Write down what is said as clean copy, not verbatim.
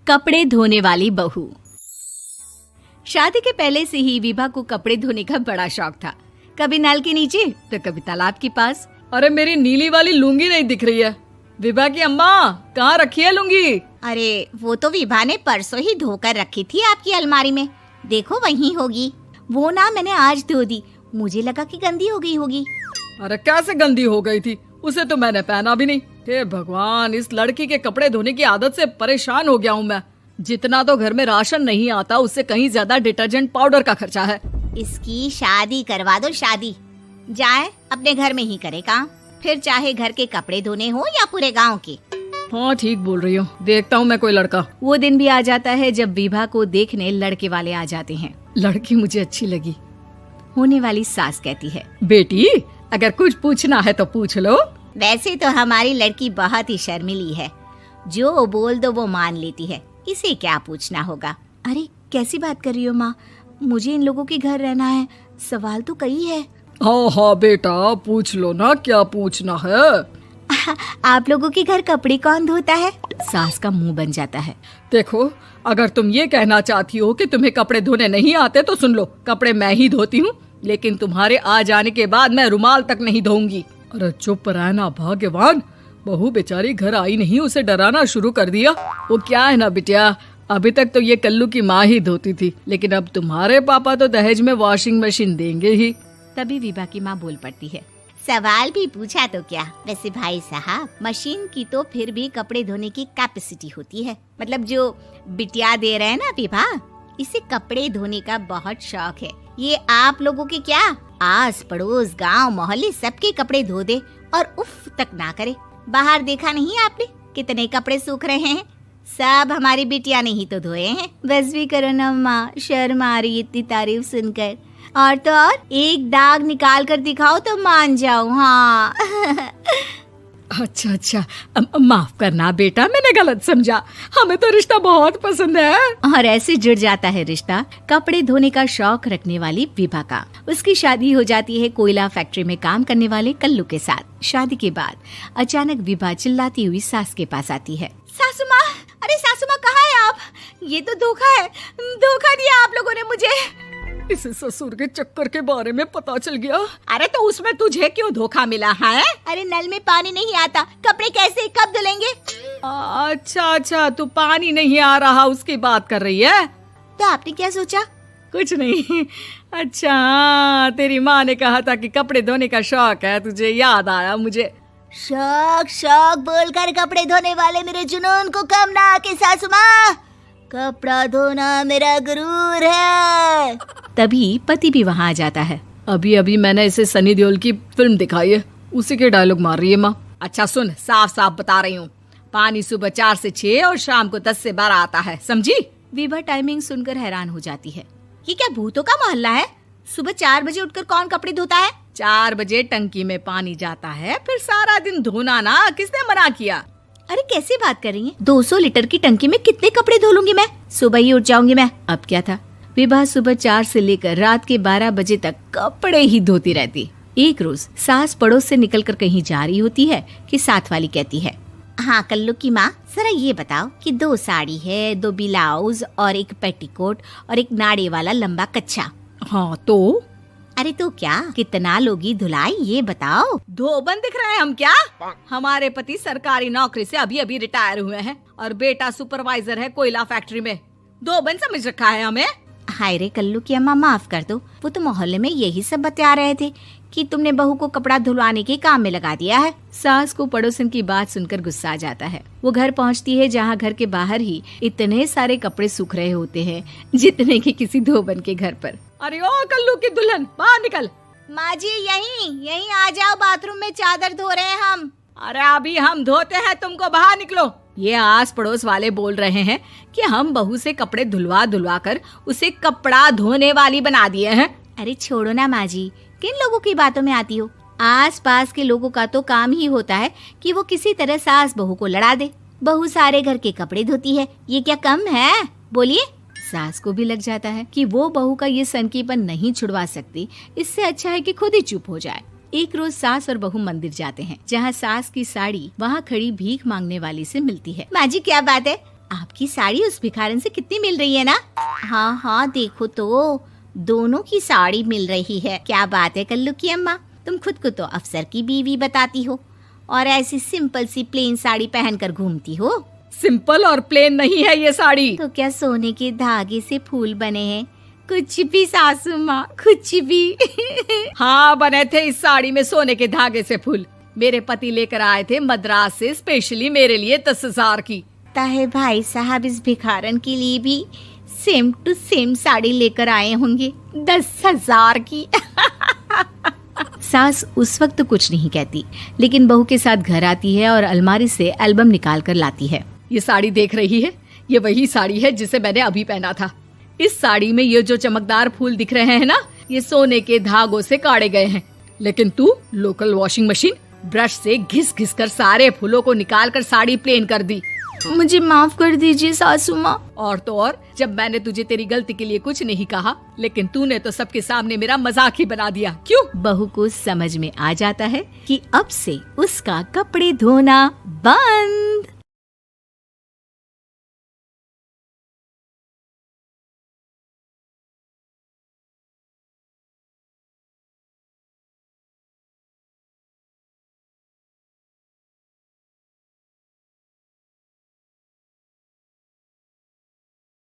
कपड़े धोने वाली बहू। शादी के पहले से ही विभा को कपड़े धोने का बड़ा शौक था। कभी नल के नीचे तो कभी तालाब के पास। अरे मेरी नीली वाली लुंगी नहीं दिख रही है। विभा की अम्मा, कहाँ रखी है लुंगी? अरे वो तो विभा ने परसों ही धोकर रखी थी आपकी अलमारी में, देखो वहीं होगी। वो ना मैंने आज धो दी, मुझे लगा कि गंदी हो गई होगी। अरे कैसे गंदी हो गई थी? उसे तो मैंने पहना भी नहीं। हे भगवान, इस लड़की के कपड़े धोने की आदत से परेशान हो गया हूँ मैं। जितना तो घर में राशन नहीं आता, उससे कहीं ज्यादा डिटर्जेंट पाउडर का खर्चा है। इसकी शादी करवा दो, शादी जाए अपने घर में ही करे काम, फिर चाहे घर के कपड़े धोने हो या पूरे गांव के। हाँ ठीक बोल रही हो, देखता हूँ मैं कोई लड़का। वो दिन भी आ जाता है जब विभा को देखने लड़के वाले आ जाते हैं। लड़की मुझे अच्छी लगी। होने वाली सास कहती है, बेटी अगर कुछ पूछना है तो पूछ लो। वैसे तो हमारी लड़की बहुत ही शर्मीली है, जो बोल दो वो मान लेती है, इसे क्या पूछना होगा। अरे कैसी बात कर रही हो माँ, मुझे इन लोगों के घर रहना है, सवाल तो कई है। हाँ हाँ बेटा, पूछ लो ना, क्या पूछना है। आप लोगों के घर कपड़े कौन धोता है? सास का मुंह बन जाता है। देखो, अगर तुम ये कहना चाहती हो कि तुम्हें कपड़े धोने नहीं आते तो सुन लो, कपड़े मैं ही धोती हूँ, लेकिन तुम्हारे आ जाने के बाद मैं रुमाल तक नहीं धोऊंगी। अरे चुप रहना भाग्यवान, बहू बेचारी घर आई नहीं, उसे डराना शुरू कर दिया। वो क्या है ना बिटिया, अभी तक तो ये कल्लू की माँ ही धोती थी, लेकिन अब तुम्हारे पापा तो दहेज में वॉशिंग मशीन देंगे ही। तभी विभा की माँ बोल पड़ती है, सवाल भी पूछा तो क्या। वैसे भाई साहब, मशीन की तो फिर भी कपड़े धोने की कैपेसिटी होती है। मतलब जो बिटिया दे रहे हैं ना विभा, इसे कपड़े धोने का बहुत शौक है। ये आप लोगों के क्या, आस पड़ोस गांव मोहल्ले सबके कपड़े धो दे और उफ तक ना करे। बाहर देखा नहीं आपने कितने कपड़े सूख रहे हैं? सब हमारी बिटिया ने ही तो धोए हैं। बस भी करो ना माँ, शर्म आ रही इतनी तारीफ सुनकर। और तो और एक दाग निकाल कर दिखाओ तो मान जाऊं। हाँ अच्छा, माफ करना बेटा, मैंने गलत समझा। हमें तो रिश्ता बहुत पसंद है। और ऐसे जुड़ जाता है रिश्ता कपड़े धोने का शौक रखने वाली विभा का। उसकी शादी हो जाती है कोयला फैक्ट्री में काम करने वाले कल्लू के साथ। शादी के बाद अचानक विभा चिल्लाती हुई सास के पास आती है। सासू माँ, अरे सासू माँ कहाँ है आप? ये तो धोखा है, धोखा दिया आप लोगों ने मुझे। इसे ससुर के चक्कर के बारे में पता चल गया। अरे तो उसमें तुझे क्यों धोखा मिला है? अरे नल में पानी नहीं आता, कपड़े कैसे कब धुलेंगे? अच्छा, तू पानी नहीं आ रहा उसकी बात कर रही है। तो आपने क्या सोचा? कुछ नहीं। अच्छा, तेरी माँ ने कहा था कि कपड़े धोने का शौक है तुझे, याद आया मुझे। शौक बोलकर कपड़े धोने वाले मेरे जुनून को कम ना आके सासू माँ, कपड़ा धोना मेरा गुरूर है। तभी पति भी वहाँ आ जाता है। अभी मैंने इसे सनी देओल की फिल्म दिखाई है, उसी के डायलॉग मार रही है माँ। अच्छा सुन, साफ बता रही हूँ, पानी सुबह 4 से 6 और शाम को 10 से 12 आता है, समझी? विभा टाइमिंग सुनकर हैरान हो जाती है। ये क्या भूतों का मोहल्ला है? सुबह 4 बजे उठकर कौन कपड़े धोता है? 4 बजे टंकी में पानी जाता है, फिर सारा दिन धोना ना, किसने मना किया? अरे कैसी बात कर रही हैं? 200 लीटर की टंकी में कितने कपड़े धो लूंगी मैं? सुबह ही उठ जाऊंगी मैं। अब क्या था, विभा सुबह 4 से लेकर रात के 12 बजे तक कपड़े ही धोती रहती। एक रोज सास पड़ोस से निकलकर कहीं जा रही होती है कि साथ वाली कहती है, हाँ कल्लू की माँ, जरा ये बताओ कि 2 साड़ी है, 2 ब्लाउज और एक पेटीकोट और एक नाड़े वाला लंबा कच्छा। हाँ तो? अरे तो क्या, कितना लोगी धुलाई ये बताओ। धोबन दिख रहे हैं हम क्या? हमारे पति सरकारी नौकरी से अभी रिटायर हुए हैं और बेटा सुपरवाइजर है कोयला फैक्ट्री में। धोबन समझ रखा है हमें। हाय रे कल्लू की अम्मा, माफ कर दो, वो तो मोहल्ले में यही सब बता रहे थे कि तुमने बहू को कपड़ा धुलवाने के काम में लगा दिया है। सास को पड़ोसन की बात सुनकर गुस्सा आ जाता है। वो घर पहुंचती है जहां घर के बाहर ही इतने सारे कपड़े सूख रहे होते हैं जितने कि किसी धोबन के घर पर। अरे ओ कल्लू की दुल्हन, बाहर निकल। माँ जी यहीं आ जाओ, बाथरूम में चादर धो रहे हैं हम। अरे अभी हम धोते हैं, तुमको बाहर निकलो। ये आस पड़ोस वाले बोल रहे हैं कि हम बहू से कपड़े धुलवा कर उसे कपड़ा धोने वाली बना दिए हैं। अरे छोड़ो ना माँ जी, किन लोगों की बातों में आती हो? आस पास के लोगों का तो काम ही होता है कि वो किसी तरह सास बहू को लड़ा दे। बहू सारे घर के कपड़े धोती है, ये क्या कम है? बोलिए। सास को भी लग जाता है कि वो बहू का ये सनकीपन नहीं छुड़वा सकती, इससे अच्छा है कि खुद ही चुप हो जाए। एक रोज सास और बहू मंदिर जाते हैं, जहाँ सास की साड़ी वहाँ खड़ी भीख मांगने वाली से मिलती है। माँ जी क्या बात है, आपकी साड़ी उस भिखारन से कितनी मिल रही है ना? हाँ हाँ देखो तो, दोनों की साड़ी मिल रही है। क्या बात है कल्लू की अम्मा, तुम खुद को तो अफसर की बीवी बताती हो और ऐसी सिंपल सी प्लेन साड़ी पहनकर घूमती हो। सिंपल और प्लेन नहीं है ये साड़ी। तो क्या सोने के धागे से फूल बने हैं? कुछ भी सासू माँ, कुछ भी। हाँ बने थे इस साड़ी में सोने के धागे से फूल। मेरे पति लेकर आए थे मद्रास से स्पेशली मेरे लिए 10,000 की। ताहे भाई साहब इस भिखारन के लिए भी सेम टू सेम साड़ी लेकर आए होंगे 10,000 की। सास उस वक्त तो कुछ नहीं कहती, लेकिन बहू के साथ घर आती है और अलमारी से एल्बम निकाल कर लाती है। ये साड़ी देख रही है, ये वही साड़ी है जिसे मैंने अभी पहना था। इस साड़ी में ये जो चमकदार फूल दिख रहे हैं ना, ये सोने के धागों से काढ़े गए हैं। लेकिन तू लोकल वॉशिंग मशीन ब्रश से घिस घिस कर सारे फूलों को निकाल कर साड़ी प्लेन कर दी। मुझे माफ कर दीजिए सासू माँ। और तो और, जब मैंने तुझे तेरी गलती के लिए कुछ नहीं कहा, लेकिन तूने तो सबके सामने मेरा मजाक ही बना दिया। क्यों? बहू को समझ में आ जाता है कि अब से उसका कपड़े धोना बंद।